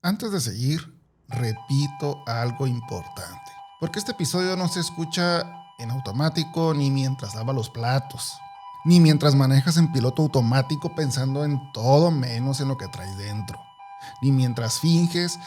Antes de seguir, repito algo importante, porque este episodio no se escucha en automático ni mientras lavas los platos, ni mientras manejas en piloto automático pensando en todo menos en lo que traes dentro, ni mientras finges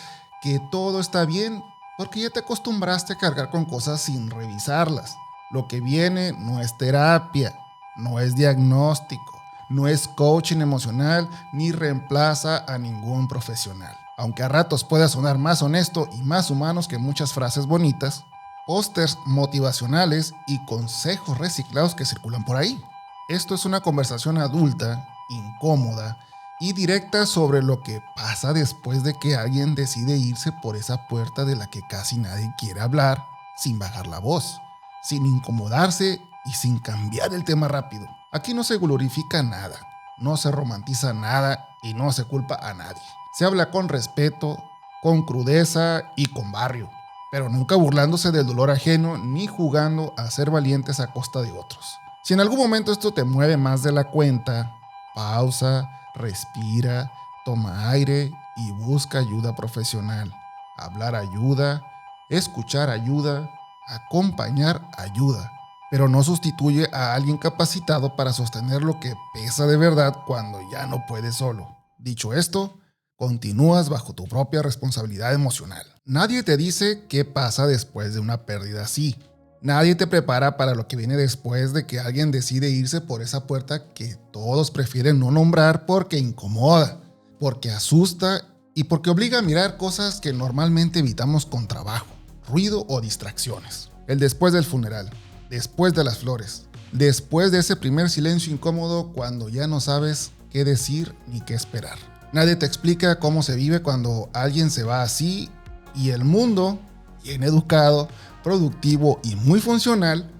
que todo está bien porque ya te acostumbraste a cargar con cosas sin revisarlas. Lo que viene no es terapia, no es diagnóstico, no es coaching emocional ni reemplaza a ningún profesional. Aunque a ratos pueda sonar más honesto y más humanos que muchas frases bonitas, pósters motivacionales y consejos reciclados que circulan por ahí. Esto es una conversación adulta, incómoda y directa sobre lo que pasa después de que alguien decide irse por esa puerta de la que casi nadie quiere hablar, sin bajar la voz, sin incomodarse y sin cambiar el tema rápido. Aquí no se glorifica nada, no se romantiza nada y no se culpa a nadie. Se habla con respeto, con crudeza y con barrio, pero nunca burlándose del dolor ajeno ni jugando a ser valientes a costa de otros. Si en algún momento esto te mueve más de la cuenta, pausa, respira, toma aire y busca ayuda profesional. Hablar ayuda, escuchar ayuda, acompañar ayuda, pero no sustituye a alguien capacitado para sostener lo que pesa de verdad cuando ya no puedes solo. Dicho esto, continúas bajo tu propia responsabilidad emocional. Nadie te dice qué pasa después de una pérdida así. Nadie te prepara para lo que viene después de que alguien decide irse por esa puerta que todos prefieren no nombrar porque incomoda, porque asusta y porque obliga a mirar cosas que normalmente evitamos con trabajo, ruido o distracciones. El después del funeral, después de las flores, después de ese primer silencio incómodo cuando ya no sabes qué decir ni qué esperar. Nadie te explica cómo se vive cuando alguien se va así y el mundo, bien educado, productivo y muy funcional,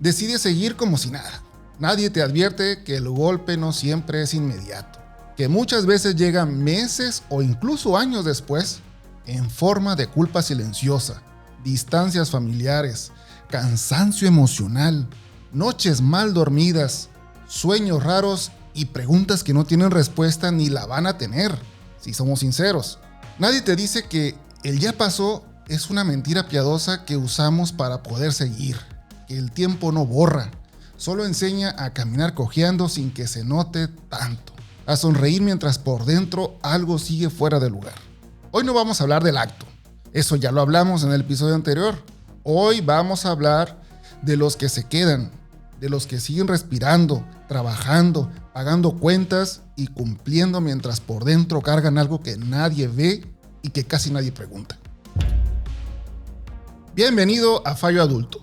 decide seguir como si nada. Nadie te advierte que el golpe no siempre es inmediato, que muchas veces llega meses o incluso años después en forma de culpa silenciosa, distancias familiares, cansancio emocional, noches mal dormidas, sueños raros y preguntas que no tienen respuesta ni la van a tener, si somos sinceros. Nadie te dice que el ya pasó es una mentira piadosa que usamos para poder seguir, que el tiempo no borra, solo enseña a caminar cojeando sin que se note tanto, a sonreír mientras por dentro algo sigue fuera de lugar. Hoy no vamos a hablar del acto, eso ya lo hablamos en el episodio anterior. Hoy vamos a hablar de los que se quedan, de los que siguen respirando, trabajando, pagando cuentas y cumpliendo mientras por dentro cargan algo que nadie ve y que casi nadie pregunta. Bienvenido a Fallo Adulto,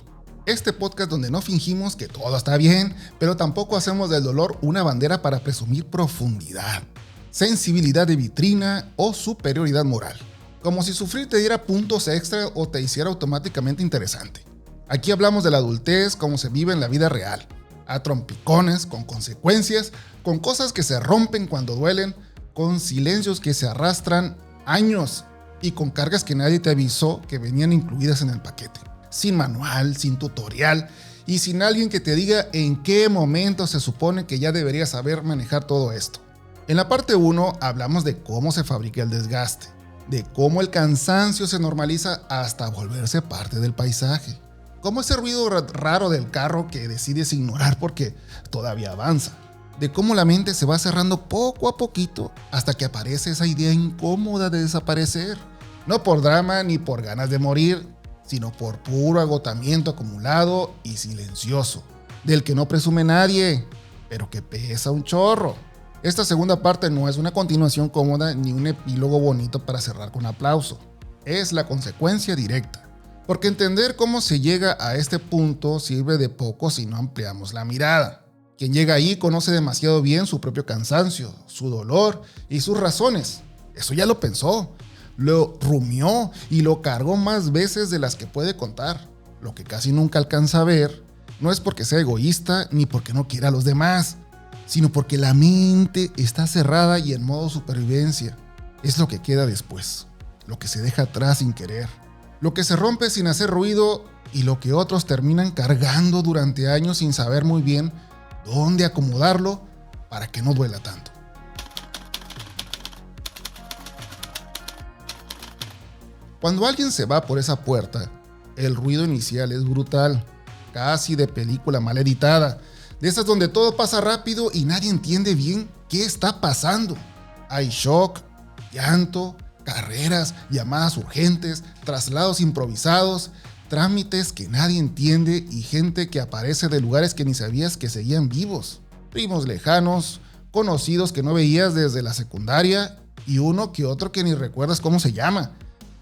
este podcast donde no fingimos que todo está bien, pero tampoco hacemos del dolor una bandera para presumir profundidad, sensibilidad de vitrina o superioridad moral, como si sufrir te diera puntos extra o te hiciera automáticamente interesante. Aquí hablamos de la adultez como se vive en la vida real, a trompicones, con consecuencias, con cosas que se rompen cuando duelen, con silencios que se arrastran años y con cargas que nadie te avisó que venían incluidas en el paquete. Sin manual, sin tutorial y sin alguien que te diga en qué momento se supone que ya deberías saber manejar todo esto. En la parte 1 hablamos de cómo se fabrica el desgaste, de cómo el cansancio se normaliza hasta volverse parte del paisaje, como ese ruido raro del carro que decides ignorar porque todavía avanza, de cómo la mente se va cerrando poco a poquito hasta que aparece esa idea incómoda de desaparecer, no por drama ni por ganas de morir, sino por puro agotamiento acumulado y silencioso, del que no presume nadie, pero que pesa un chorro. Esta segunda parte no es una continuación cómoda ni un epílogo bonito para cerrar con aplauso, es la consecuencia directa. Porque entender cómo se llega a este punto sirve de poco si no ampliamos la mirada. Quien llega ahí conoce demasiado bien su propio cansancio, su dolor y sus razones. Eso ya lo pensó, lo rumió y lo cargó más veces de las que puede contar. Lo que casi nunca alcanza a ver no es porque sea egoísta ni porque no quiera a los demás, sino porque la mente está cerrada y en modo supervivencia. Es lo que queda después, lo que se deja atrás sin querer. Lo que se rompe sin hacer ruido y lo que otros terminan cargando durante años sin saber muy bien dónde acomodarlo para que no duela tanto. Cuando alguien se va por esa puerta, el ruido inicial es brutal, casi de película mal editada, de esas donde todo pasa rápido y nadie entiende bien qué está pasando. Hay shock, llanto, carreras, llamadas urgentes, traslados improvisados, trámites que nadie entiende y gente que aparece de lugares que ni sabías que seguían vivos. Primos lejanos, conocidos que no veías desde la secundaria y uno que otro que ni recuerdas cómo se llama,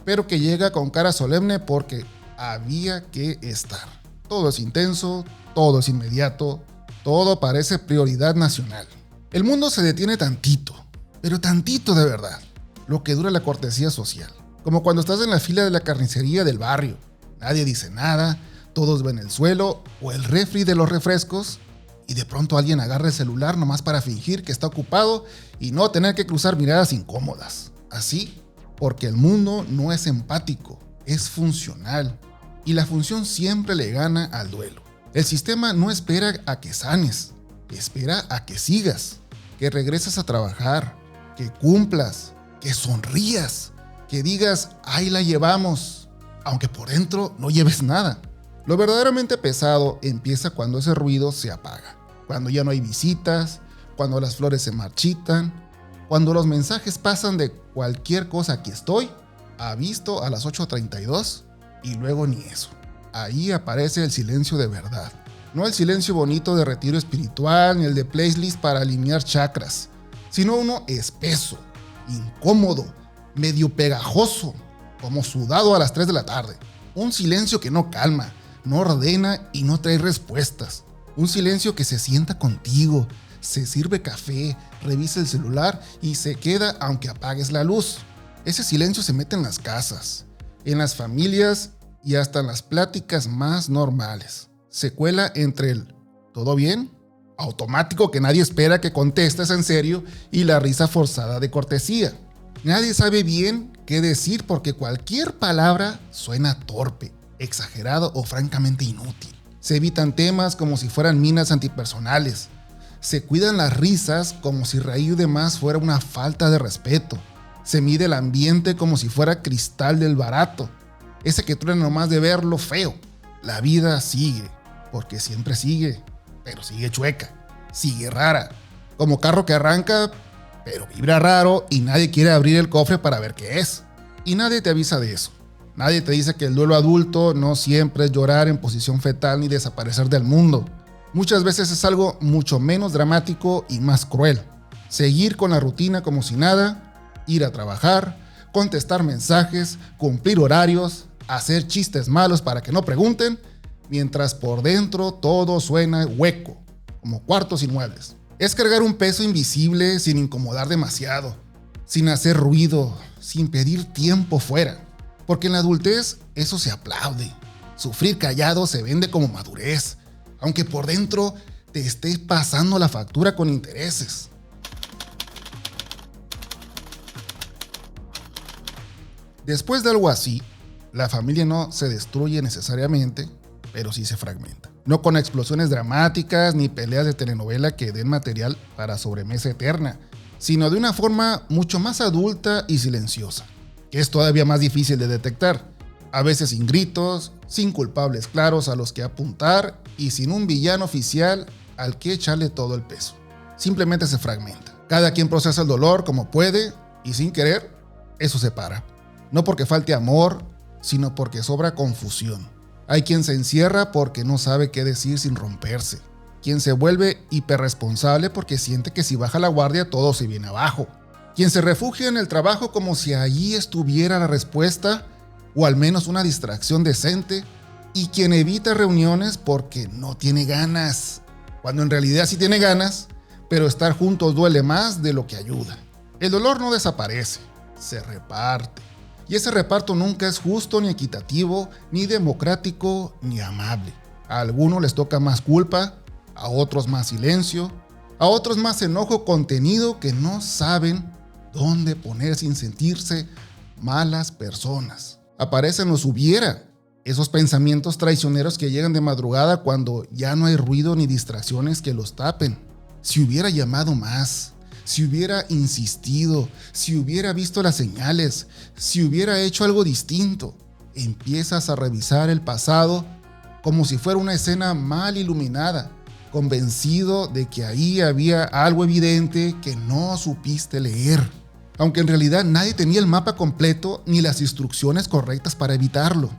pero que llega con cara solemne porque había que estar. Todo es intenso, todo es inmediato, todo parece prioridad nacional. El mundo se detiene tantito, pero tantito de verdad, lo que dura la cortesía social. Como cuando estás en la fila de la carnicería del barrio. Nadie dice nada, todos ven el suelo o el refri de los refrescos y de pronto alguien agarra el celular nomás para fingir que está ocupado y no tener que cruzar miradas incómodas. Así, porque el mundo no es empático, es funcional y la función siempre le gana al duelo. El sistema no espera a que sanes, espera a que sigas, que regreses a trabajar, que cumplas, que sonrías, que digas, ahí la llevamos, aunque por dentro no lleves nada. Lo verdaderamente pesado empieza cuando ese ruido se apaga, cuando ya no hay visitas, cuando las flores se marchitan, cuando los mensajes pasan de cualquier cosa aquí estoy, a visto a las 8:32 y luego ni eso. Ahí aparece el silencio de verdad. No el silencio bonito de retiro espiritual ni el de playlist para alinear chakras, sino uno espeso, incómodo, medio pegajoso, como sudado a las 3 de la tarde. Un silencio que no calma, no ordena y no trae respuestas. Un silencio que se sienta contigo, se sirve café, revisa el celular y se queda aunque apagues la luz. Ese silencio se mete en las casas, en las familias y hasta en las pláticas más normales. Se cuela entre el ¿todo bien?, automático que nadie espera que contestes en serio, y la risa forzada de cortesía. Nadie sabe bien qué decir porque cualquier palabra suena torpe, exagerado o francamente inútil. Se evitan temas como si fueran minas antipersonales. Se cuidan las risas como si reír de más fuera una falta de respeto. Se mide el ambiente como si fuera cristal del barato, ese que truena nomás de verlo feo. La vida sigue, porque siempre sigue, pero sigue chueca, sigue rara, como carro que arranca, pero vibra raro y nadie quiere abrir el cofre para ver qué es. Y nadie te avisa de eso. Nadie te dice que el duelo adulto no siempre es llorar en posición fetal ni desaparecer del mundo. Muchas veces es algo mucho menos dramático y más cruel. Seguir con la rutina como si nada, ir a trabajar, contestar mensajes, cumplir horarios, hacer chistes malos para que no pregunten, mientras por dentro todo suena hueco, como cuartos sin muebles. Es cargar un peso invisible sin incomodar demasiado, sin hacer ruido, sin pedir tiempo fuera. Porque en la adultez eso se aplaude. Sufrir callado se vende como madurez, aunque por dentro te estés pasando la factura con intereses. Después de algo así, la familia no se destruye necesariamente, pero sí se fragmenta. No con explosiones dramáticas ni peleas de telenovela que den material para sobremesa eterna, sino de una forma mucho más adulta y silenciosa, que es todavía más difícil de detectar. A veces sin gritos, sin culpables claros a los que apuntar y sin un villano oficial al que echarle todo el peso. Simplemente se fragmenta. Cada quien procesa el dolor como puede y sin querer, eso se para. No porque falte amor, sino porque sobra confusión. Hay quien se encierra porque no sabe qué decir sin romperse. Quien se vuelve hiperresponsable porque siente que si baja la guardia todo se viene abajo. Quien se refugia en el trabajo como si allí estuviera la respuesta o al menos una distracción decente. Y quien evita reuniones porque no tiene ganas, cuando en realidad sí tiene ganas, pero estar juntos duele más de lo que ayuda. El dolor no desaparece, se reparte. Y ese reparto nunca es justo ni equitativo, ni democrático, ni amable. A algunos les toca más culpa, a otros más silencio, a otros más enojo contenido que no saben dónde poner sin sentirse malas personas. Aparecen los hubiera, esos pensamientos traicioneros que llegan de madrugada cuando ya no hay ruido ni distracciones que los tapen. Si hubiera llamado más, si hubiera insistido, si hubiera visto las señales, si hubiera hecho algo distinto. Empiezas a revisar el pasado como si fuera una escena mal iluminada, convencido de que ahí había algo evidente que no supiste leer, aunque en realidad nadie tenía el mapa completo ni las instrucciones correctas para evitarlo.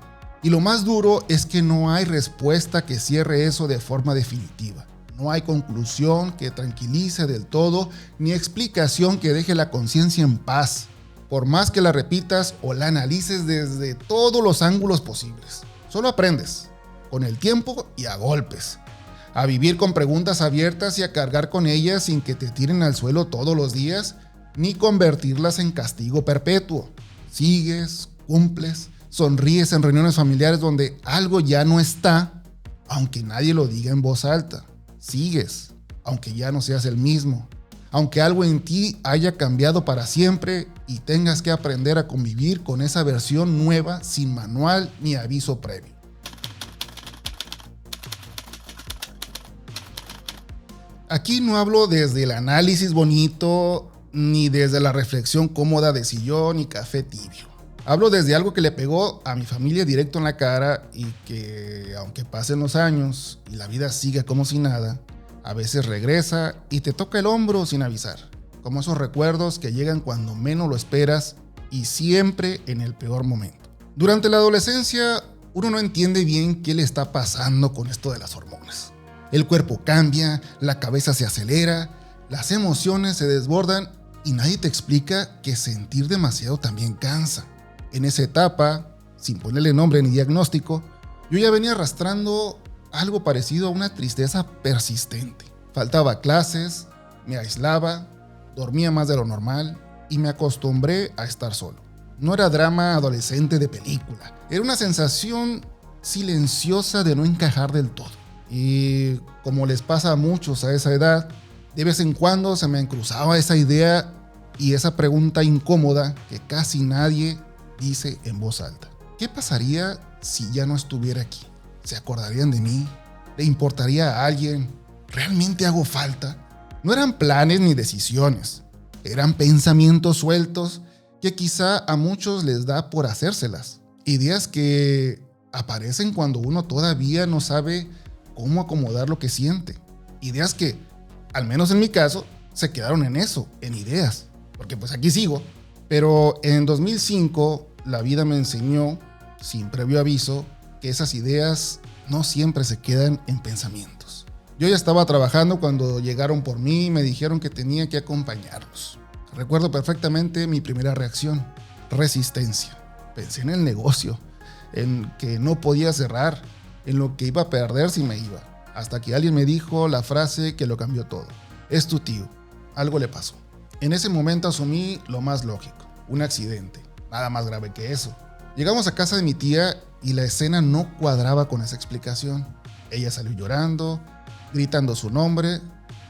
Y lo más duro es que no hay respuesta que cierre eso de forma definitiva. No hay conclusión que tranquilice del todo, ni explicación que deje la conciencia en paz, por más que la repitas o la analices desde todos los ángulos posibles. Solo aprendes, con el tiempo y a golpes, a vivir con preguntas abiertas y a cargar con ellas sin que te tiren al suelo todos los días, ni convertirlas en castigo perpetuo. Sigues, cumples, sonríes en reuniones familiares donde algo ya no está, aunque nadie lo diga en voz alta. Sigues, aunque ya no seas el mismo, aunque algo en ti haya cambiado para siempre y tengas que aprender a convivir con esa versión nueva sin manual ni aviso previo. Aquí no hablo desde el análisis bonito ni desde la reflexión cómoda de sillón y café tibio. Hablo desde algo que le pegó a mi familia directo en la cara y que, aunque pasen los años y la vida siga como si nada, a veces regresa y te toca el hombro sin avisar, como esos recuerdos que llegan cuando menos lo esperas y siempre en el peor momento. Durante la adolescencia, uno no entiende bien qué le está pasando con esto de las hormonas. El cuerpo cambia, la cabeza se acelera, las emociones se desbordan y nadie te explica que sentir demasiado también cansa. En esa etapa, sin ponerle nombre ni diagnóstico, yo ya venía arrastrando algo parecido a una tristeza persistente. Faltaba clases, me aislaba, dormía más de lo normal y me acostumbré a estar solo. No era drama adolescente de película, era una sensación silenciosa de no encajar del todo. Y como les pasa a muchos a esa edad, de vez en cuando se me cruzaba esa idea y esa pregunta incómoda que casi nadie dice en voz alta. ¿Qué pasaría si ya no estuviera aquí? ¿Se acordarían de mí? ¿Le importaría a alguien? ¿Realmente hago falta? No eran planes ni decisiones. Eran pensamientos sueltos que quizá a muchos les da por hacérselas. Ideas que aparecen cuando uno todavía no sabe cómo acomodar lo que siente. Ideas que, al menos en mi caso, se quedaron en eso, en ideas. Porque pues aquí sigo. Pero en 2005 la vida me enseñó, sin previo aviso, que esas ideas no siempre se quedan en pensamientos. Yo ya estaba trabajando cuando llegaron por mí y me dijeron que tenía que acompañarlos. Recuerdo perfectamente mi primera reacción, resistencia. Pensé en el negocio, en que no podía cerrar, en lo que iba a perder si me iba. Hasta que alguien me dijo la frase que lo cambió todo. Es tu tío, algo le pasó. En ese momento asumí lo más lógico, un accidente, nada más grave que eso. Llegamos a casa de mi tía y la escena no cuadraba con esa explicación. Ella salió llorando, gritando su nombre,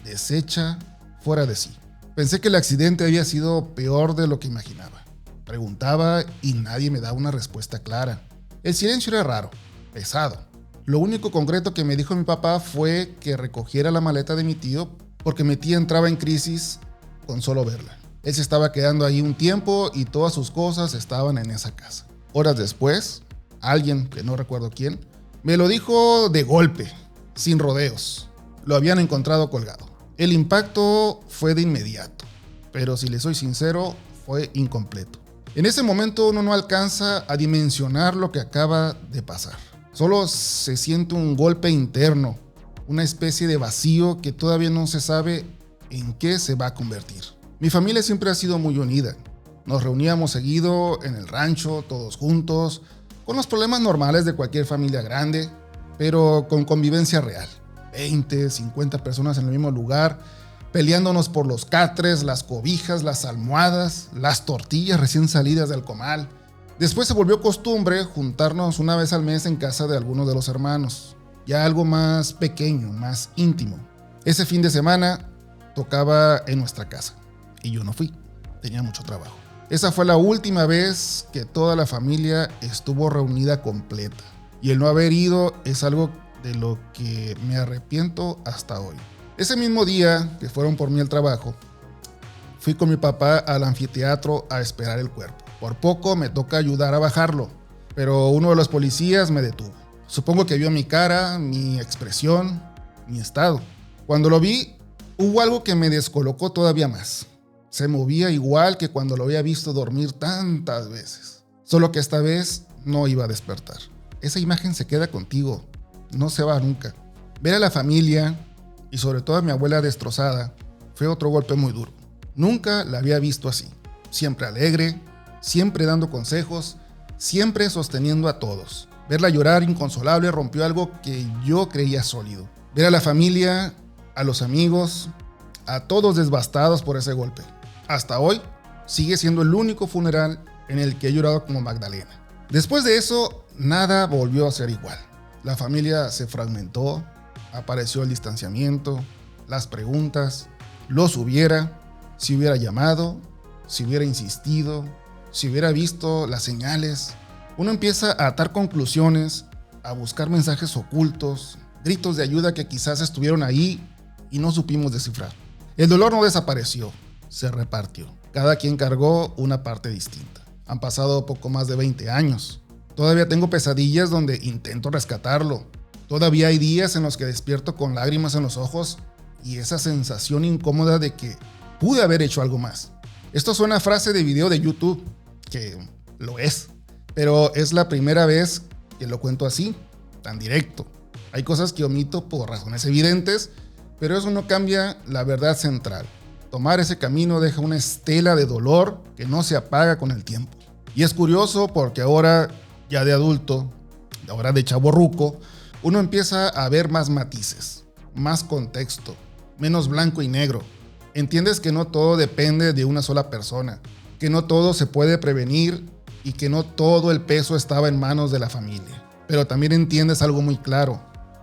deshecha, fuera de sí. Pensé que el accidente había sido peor de lo que imaginaba. Preguntaba y nadie me daba una respuesta clara. El silencio era raro, pesado. Lo único concreto que me dijo mi papá fue que recogiera la maleta de mi tío porque mi tía entraba en crisis con solo verla. Él se estaba quedando ahí un tiempo y todas sus cosas estaban en esa casa. Horas después, alguien, que no recuerdo quién, me lo dijo de golpe, sin rodeos. Lo habían encontrado colgado. El impacto fue de inmediato, pero si les soy sincero, fue incompleto. En ese momento uno no alcanza a dimensionar lo que acaba de pasar. Solo se siente un golpe interno, una especie de vacío que todavía no se sabe en qué se va a convertir. Mi familia siempre ha sido muy unida. Nos reuníamos seguido en el rancho, todos juntos, con los problemas normales de cualquier familia grande, pero con convivencia real. 20, 50 personas en el mismo lugar, peleándonos por los catres, las cobijas, las almohadas, las tortillas recién salidas del comal. Después se volvió costumbre juntarnos una vez al mes en casa de algunos de los hermanos, ya algo más pequeño, más íntimo. Ese fin de semana tocaba en nuestra casa y yo no fui, tenía mucho trabajo. Esa fue la última vez que toda la familia estuvo reunida completa y el no haber ido es algo de lo que me arrepiento hasta hoy. Ese mismo día que fueron por mí al trabajo, Fui con mi papá al anfiteatro a esperar el cuerpo. Por poco me toca ayudar a bajarlo, pero uno de los policías me detuvo. Supongo que vio mi cara, mi expresión, mi estado. Cuando lo vi, hubo algo que me descolocó todavía más. Se movía igual que cuando lo había visto dormir tantas veces. Solo que esta vez no iba a despertar. Esa imagen se queda contigo, no se va nunca. Ver a la familia, y sobre todo a mi abuela destrozada, fue otro golpe muy duro. Nunca la había visto así. Siempre alegre, siempre dando consejos, siempre sosteniendo a todos. Verla llorar inconsolable rompió algo que yo creía sólido. Ver a la familia, a los amigos, a todos devastados por ese golpe. Hasta hoy sigue siendo el único funeral en el que he llorado como Magdalena. Después de eso, nada volvió a ser igual. La familia se fragmentó, apareció el distanciamiento, las preguntas, los hubiera, si hubiera llamado, si hubiera insistido, si hubiera visto las señales. Uno empieza a atar conclusiones, a buscar mensajes ocultos, gritos de ayuda que quizás estuvieron ahí y no supimos descifrar. El dolor no desapareció, se repartió. Cada quien cargó una parte distinta. Han pasado poco más de 20 años. Todavía tengo pesadillas donde intento rescatarlo. Todavía hay días en los que despierto con lágrimas en los ojos y esa sensación incómoda de que pude haber hecho algo más. Esto suena a frase de video de YouTube, que lo es, pero es la primera vez que lo cuento así, tan directo. Hay cosas que omito por razones evidentes, pero eso no cambia la verdad central. Tomar ese camino deja una estela de dolor que no se apaga con el tiempo. Y es curioso porque ahora, ya de adulto, ahora de chavorruco, uno empieza a ver más matices, más contexto, menos blanco y negro. Entiendes que no todo depende de una sola persona, que no todo se puede prevenir y que no todo el peso estaba en manos de la familia. Pero también entiendes algo muy claro.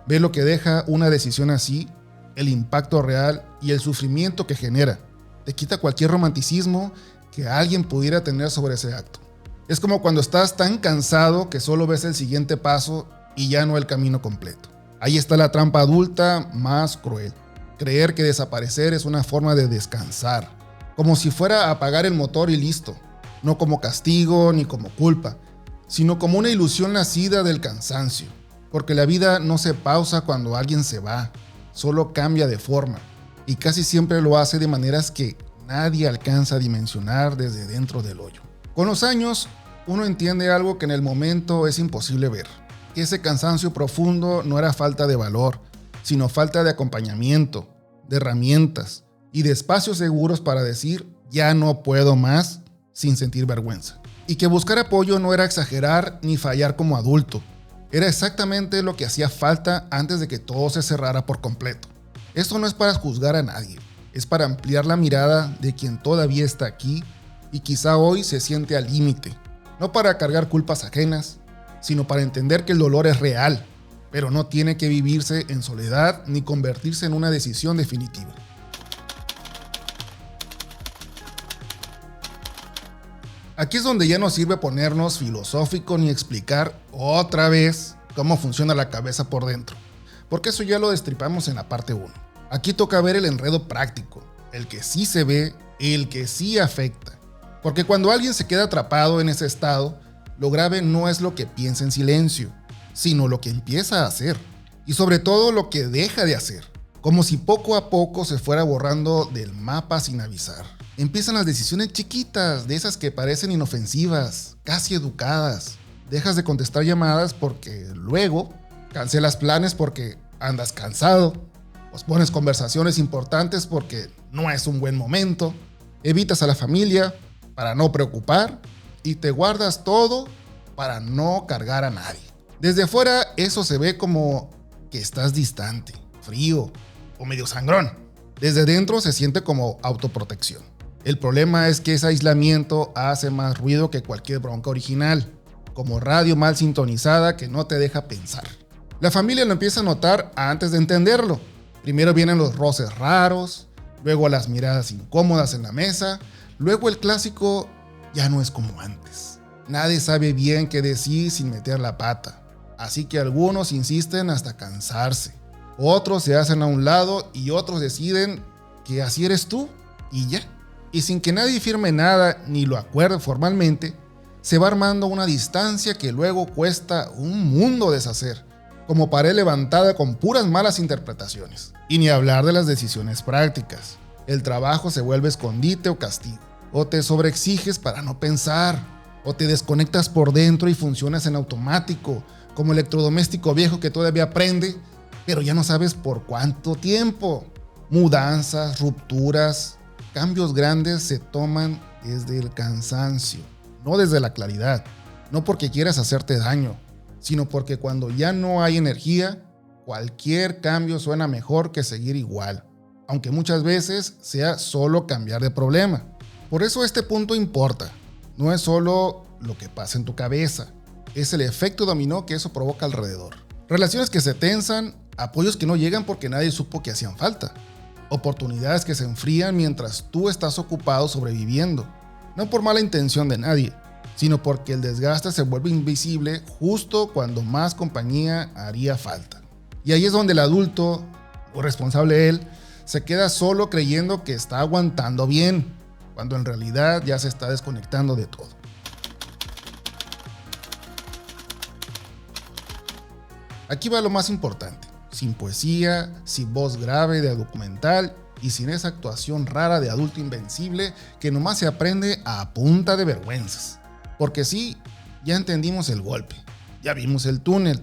Ve lo que deja una decisión así, el impacto real y el sufrimiento que genera. Te quita cualquier romanticismo que alguien pudiera tener sobre ese acto. Es como cuando estás tan cansado que solo ves el siguiente paso y ya no el camino completo. Ahí está la trampa adulta más cruel. Creer que desaparecer es una forma de descansar, como si fuera a apagar el motor y listo. No como castigo ni como culpa, sino como una ilusión nacida del cansancio. Porque la vida no se pausa cuando alguien se va, solo cambia de forma. Y casi siempre lo hace de maneras que nadie alcanza a dimensionar desde dentro del hoyo. Con los años, uno entiende algo que en el momento es imposible ver. Que ese cansancio profundo no era falta de valor, sino falta de acompañamiento, de herramientas y de espacios seguros para decir ya no puedo más sin sentir vergüenza. Y que buscar apoyo no era exagerar ni fallar como adulto. Era exactamente lo que hacía falta antes de que todo se cerrara por completo. Esto no es para juzgar a nadie, es para ampliar la mirada de quien todavía está aquí y quizá hoy se siente al límite. No para cargar culpas ajenas, sino para entender que el dolor es real, pero no tiene que vivirse en soledad ni convertirse en una decisión definitiva. Aquí es donde ya no sirve ponernos filosófico ni explicar otra vez cómo funciona la cabeza por dentro, porque eso ya lo destripamos en la parte 1. Aquí toca ver el enredo práctico, el que sí se ve, el que sí afecta. Porque cuando alguien se queda atrapado en ese estado, lo grave no es lo que piensa en silencio, sino lo que empieza a hacer. Y sobre todo lo que deja de hacer. Como si poco a poco se fuera borrando del mapa sin avisar. Empiezan las decisiones chiquitas, de esas que parecen inofensivas, casi educadas. Dejas de contestar llamadas porque luego cancelas planes porque andas cansado. Pospones conversaciones importantes porque no es un buen momento. Evitas a la familia para no preocupar y te guardas todo para no cargar a nadie. Desde afuera eso se ve como que estás distante, frío o medio sangrón. Desde dentro se siente como autoprotección. El problema es que ese aislamiento hace más ruido que cualquier bronca original, como radio mal sintonizada que no te deja pensar. La familia lo empieza a notar antes de entenderlo. Primero vienen los roces raros, luego las miradas incómodas en la mesa, luego el clásico ya no es como antes. Nadie sabe bien qué decir sin meter la pata, así que algunos insisten hasta cansarse. Otros se hacen a un lado y otros deciden que así eres tú y ya. Y sin que nadie firme nada ni lo acuerde formalmente, se va armando una distancia que luego cuesta un mundo deshacer, como pared levantada con puras malas interpretaciones. Y ni hablar de las decisiones prácticas. El trabajo se vuelve escondite o castigo. O te sobreexiges para no pensar. O te desconectas por dentro y funcionas en automático, como electrodoméstico viejo que todavía prende, pero ya no sabes por cuánto tiempo. Mudanzas, rupturas, cambios grandes se toman desde el cansancio, no desde la claridad. No porque quieras hacerte daño, sino porque cuando ya no hay energía, cualquier cambio suena mejor que seguir igual, aunque muchas veces sea solo cambiar de problema. Por eso este punto importa. No es solo lo que pasa en tu cabeza, es el efecto dominó que eso provoca alrededor. Relaciones que se tensan, apoyos que no llegan porque nadie supo que hacían falta. Oportunidades que se enfrían mientras tú estás ocupado sobreviviendo. No por mala intención de nadie, sino porque el desgaste se vuelve invisible justo cuando más compañía haría falta. Y ahí es donde el adulto, o responsable él, se queda solo creyendo que está aguantando bien, cuando en realidad ya se está desconectando de todo. Aquí va lo más importante. Sin poesía, sin voz grave de documental y sin esa actuación rara de adulto invencible que nomás se aprende a punta de vergüenzas. Porque sí, ya entendimos el golpe, ya vimos el túnel,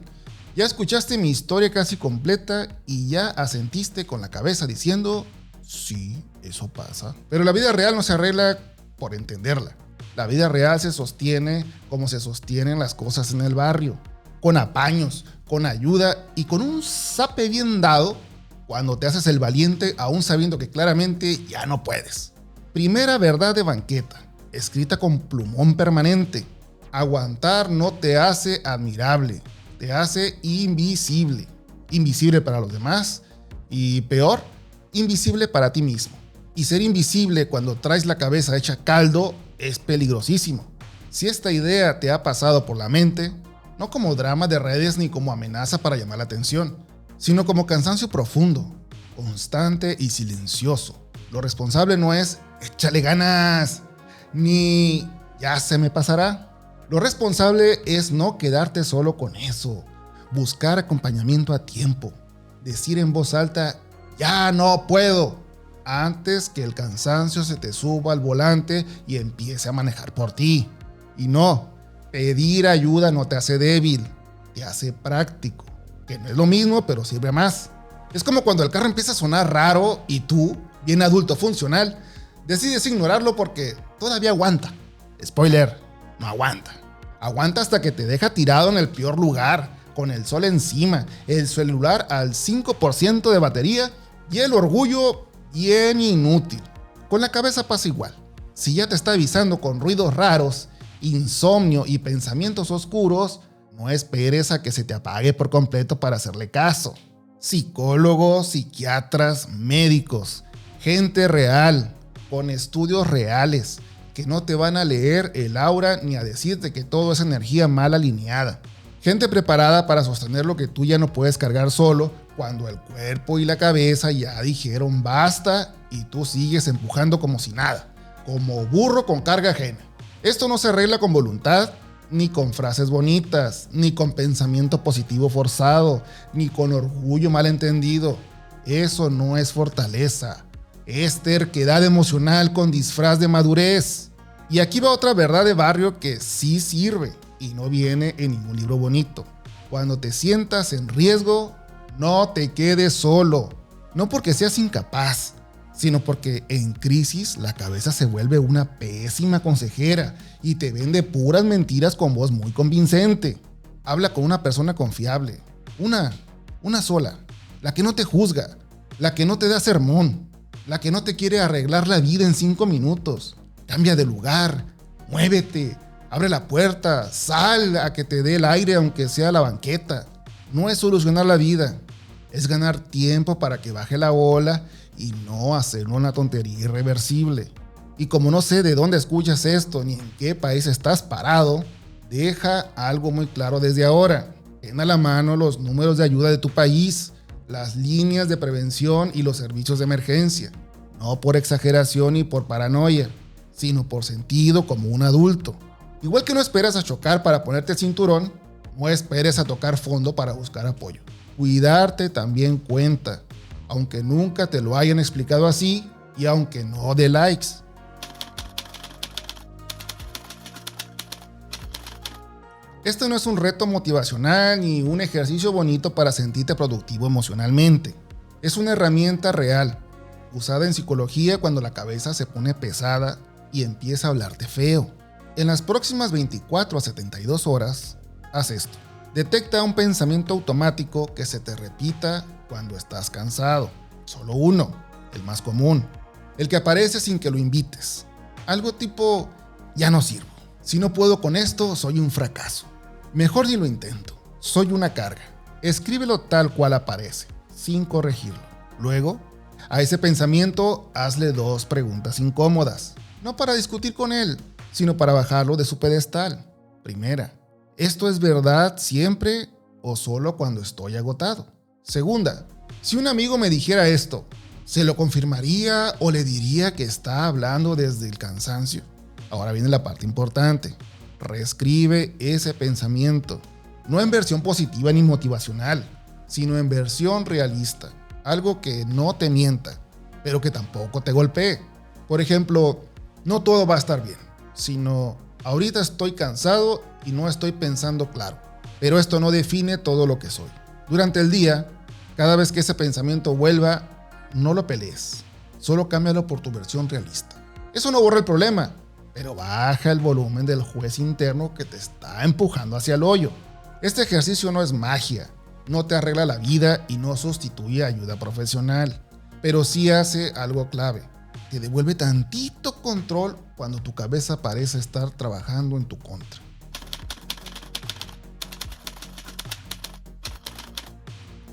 ya escuchaste mi historia casi completa y ya asentiste con la cabeza diciendo, sí, eso pasa. Pero la vida real no se arregla por entenderla. La vida real se sostiene como se sostienen las cosas en el barrio, con apaños, con ayuda y con un zape bien dado cuando te haces el valiente aún sabiendo que claramente ya no puedes. Primera verdad de banqueta, escrita con plumón permanente. Aguantar no te hace admirable, te hace invisible. Invisible para los demás y peor, invisible para ti mismo. Y ser invisible cuando traes la cabeza hecha caldo es peligrosísimo. Si esta idea te ha pasado por la mente, no como drama de redes ni como amenaza para llamar la atención, sino como cansancio profundo, constante y silencioso. Lo responsable no es échale ganas, ni ya se me pasará. Lo responsable es no quedarte solo con eso, buscar acompañamiento a tiempo, decir en voz alta ya no puedo, antes que el cansancio se te suba al volante y empiece a manejar por ti. Y no, pedir ayuda no te hace débil, te hace práctico, que no es lo mismo, pero sirve más. Es como cuando el carro empieza a sonar raro y tú, bien adulto funcional, decides ignorarlo porque todavía aguanta. Spoiler, no aguanta. Aguanta hasta que te deja tirado en el peor lugar, con el sol encima, el celular al 5% de batería y el orgullo bien inútil. Con la cabeza pasa igual. Si ya te está avisando con ruidos raros, insomnio y pensamientos oscuros, no esperes a que se te apague por completo para hacerle caso. Psicólogos, psiquiatras, médicos, gente real, con estudios reales, que no te van a leer el aura ni a decirte que todo es energía mal alineada. Gente preparada para sostener lo que tú ya no puedes cargar solo cuando el cuerpo y la cabeza ya dijeron basta y tú sigues empujando como si nada, como burro con carga ajena. Esto no se arregla con voluntad, ni con frases bonitas, ni con pensamiento positivo forzado, ni con orgullo malentendido. Eso no es fortaleza, es terquedad emocional con disfraz de madurez. Y aquí va otra verdad de barrio que sí sirve y no viene en ningún libro bonito. Cuando te sientas en riesgo, no te quedes solo. No porque seas incapaz, sino porque en crisis la cabeza se vuelve una pésima consejera y te vende puras mentiras con voz muy convincente. Habla con una persona confiable, una sola, la que no te juzga, la que no te da sermón, la que no te quiere arreglar la vida en 5 minutos. Cambia de lugar, muévete, abre la puerta, sal a que te dé el aire aunque sea la banqueta. No es solucionar la vida, es ganar tiempo para que baje la ola y no hacer una tontería irreversible. Y como no sé de dónde escuchas esto ni en qué país estás parado, deja algo muy claro desde ahora. Ten a la mano los números de ayuda de tu país, las líneas de prevención y los servicios de emergencia. no por exageración ni por paranoia, sino por sentido como un adulto. Igual que no esperas a chocar para ponerte el cinturón, no esperes a tocar fondo para buscar apoyo. Cuidarte también cuenta, aunque nunca te lo hayan explicado así y aunque no dé likes. Este no es un reto motivacional ni un ejercicio bonito para sentirte productivo emocionalmente. Es una herramienta real, usada en psicología cuando la cabeza se pone pesada y empieza a hablarte feo. En las próximas 24 a 72 horas, haz esto. Detecta un pensamiento automático que se te repita cuando estás cansado. Solo uno, el más común. El que aparece sin que lo invites. Algo tipo, ya no sirvo. Si no puedo con esto, soy un fracaso. Mejor ni lo intento. Soy una carga. Escríbelo tal cual aparece, sin corregirlo. Luego, a ese pensamiento hazle 2 preguntas incómodas. No para discutir con él, sino para bajarlo de su pedestal. Primera, ¿esto es verdad siempre o solo cuando estoy agotado? Segunda, si un amigo me dijera esto, ¿se lo confirmaría o le diría que está hablando desde el cansancio? Ahora viene la parte importante. Reescribe ese pensamiento, no en versión positiva ni motivacional, sino en versión realista, algo que no te mienta, pero que tampoco te golpee. Por ejemplo, no todo va a estar bien, sino ahorita estoy cansado y no estoy pensando claro, pero esto no define todo lo que soy. Durante el día, cada vez que ese pensamiento vuelva, no lo pelees, solo cámbialo por tu versión realista. Eso no borra el problema, pero baja el volumen del juez interno que te está empujando hacia el hoyo. Este ejercicio no es magia, no te arregla la vida y no sustituye ayuda profesional, pero sí hace algo clave. Te devuelve tantito control cuando tu cabeza parece estar trabajando en tu contra.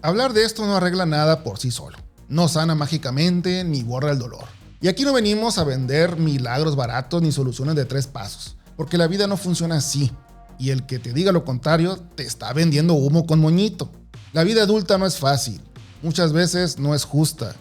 Hablar de esto no arregla nada por sí solo, no sana mágicamente ni borra el dolor. Y aquí no venimos a vender milagros baratos ni soluciones de 3 pasos, porque la vida no funciona así, y el que te diga lo contrario te está vendiendo humo con moñito. La vida adulta no es fácil, muchas veces no es justa,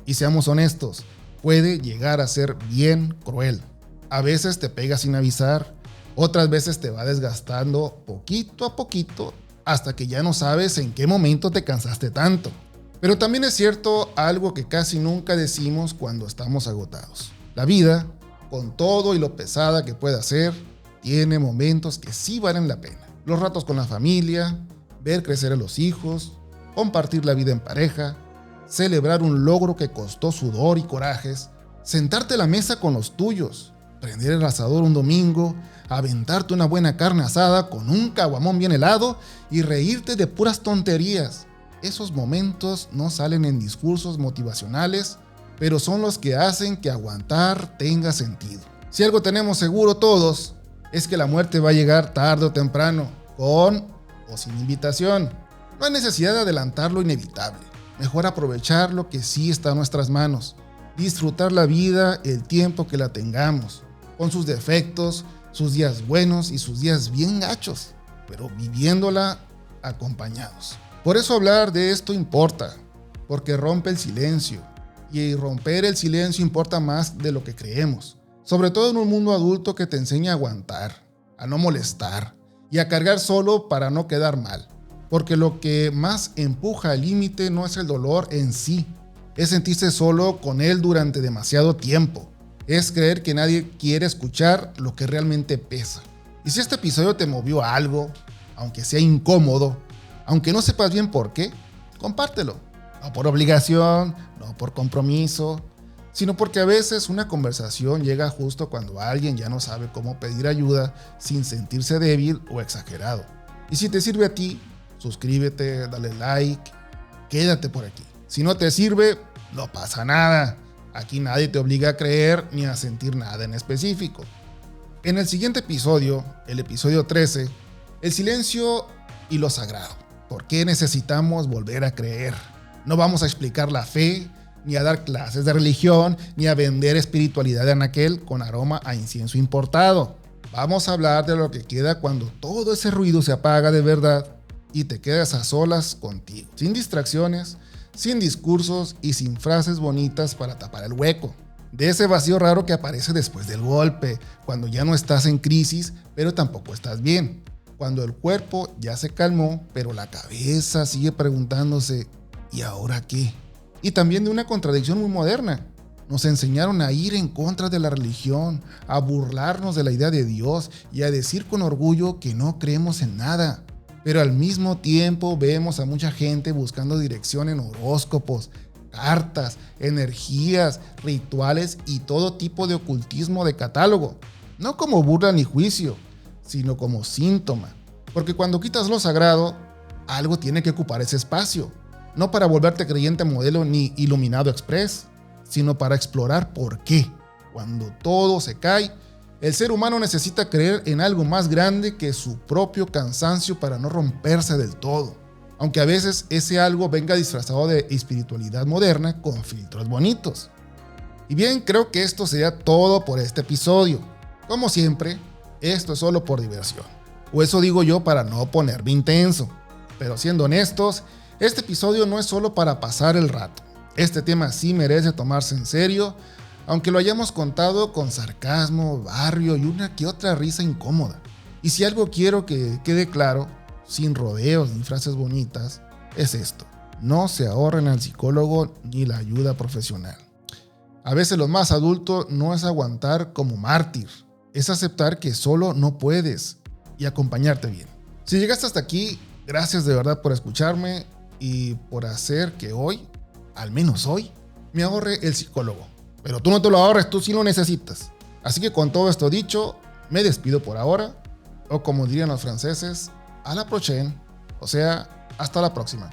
y seamos honestos, puede llegar a ser bien cruel. A veces te pega sin avisar, otras veces te va desgastando poquito a poquito hasta que ya no sabes en qué momento te cansaste tanto. Pero también es cierto algo que casi nunca decimos cuando estamos agotados. La vida, con todo y lo pesada que pueda ser, tiene momentos que sí valen la pena. Los ratos con la familia, ver crecer a los hijos, compartir la vida en pareja, celebrar un logro que costó sudor y corajes, sentarte a la mesa con los tuyos, prender el asador un domingo, aventarte una buena carne asada con un caguamón bien helado y reírte de puras tonterías. Esos momentos no salen en discursos motivacionales, pero son los que hacen que aguantar tenga sentido. Si algo tenemos seguro todos, es que la muerte va a llegar tarde o temprano, con o sin invitación. No hay necesidad de adelantar lo inevitable. Mejor aprovechar lo que sí está en nuestras manos. Disfrutar la vida el tiempo que la tengamos, con sus defectos, sus días buenos y sus días bien gachos, pero viviéndola acompañados. Por eso hablar de esto importa, porque rompe el silencio, y romper el silencio importa más de lo que creemos, sobre todo en un mundo adulto que te enseña a aguantar, a no molestar y a cargar solo para no quedar mal, porque lo que más empuja al límite no es el dolor en sí, es sentirse solo con él durante demasiado tiempo, es creer que nadie quiere escuchar lo que realmente pesa. Y si este episodio te movió a algo, aunque sea incómodo, aunque no sepas bien por qué, compártelo. No por obligación, no por compromiso, sino porque a veces una conversación llega justo cuando alguien ya no sabe cómo pedir ayuda sin sentirse débil o exagerado. Y si te sirve a ti, suscríbete, dale like, quédate por aquí. Si no te sirve, no pasa nada. Aquí nadie te obliga a creer ni a sentir nada en específico. En el siguiente episodio, el episodio 13, el silencio y lo sagrado. ¿Por qué necesitamos volver a creer? No vamos a explicar la fe, ni a dar clases de religión, ni a vender espiritualidad de anaquel con aroma a incienso importado. Vamos a hablar de lo que queda cuando todo ese ruido se apaga de verdad y te quedas a solas contigo, sin distracciones, sin discursos y sin frases bonitas para tapar el hueco. De ese vacío raro que aparece después del golpe, cuando ya no estás en crisis, pero tampoco estás bien. Cuando el cuerpo ya se calmó, pero la cabeza sigue preguntándose, ¿y ahora qué? Y también de una contradicción muy moderna. Nos enseñaron a ir en contra de la religión, a burlarnos de la idea de Dios y a decir con orgullo que no creemos en nada. Pero al mismo tiempo vemos a mucha gente buscando dirección en horóscopos, cartas, energías, rituales y todo tipo de ocultismo de catálogo. No como burla ni juicio, sino como síntoma. Porque cuando quitas lo sagrado, algo tiene que ocupar ese espacio. No para volverte creyente modelo ni iluminado express, sino para explorar por qué. Cuando todo se cae, el ser humano necesita creer en algo más grande que su propio cansancio para no romperse del todo. Aunque a veces ese algo venga disfrazado de espiritualidad moderna con filtros bonitos. Y bien, creo que esto sería todo por este episodio. Como siempre, esto es solo por diversión. O eso digo yo para no ponerme intenso. Pero siendo honestos, este episodio no es solo para pasar el rato. Este tema sí merece tomarse en serio, aunque lo hayamos contado con sarcasmo, barrio y una que otra risa incómoda. Y si algo quiero que quede claro, sin rodeos ni frases bonitas, es esto: no se ahorren al psicólogo ni la ayuda profesional. A veces lo más adulto no es aguantar como mártir, es aceptar que solo no puedes y acompañarte bien. Si llegaste hasta aquí, gracias de verdad por escucharme y por hacer que hoy, al menos hoy, me ahorre el psicólogo. Pero tú no te lo ahorres, tú sí lo necesitas. Así que con todo esto dicho, me despido por ahora, o como dirían los franceses, à la prochaine, o sea, hasta la próxima.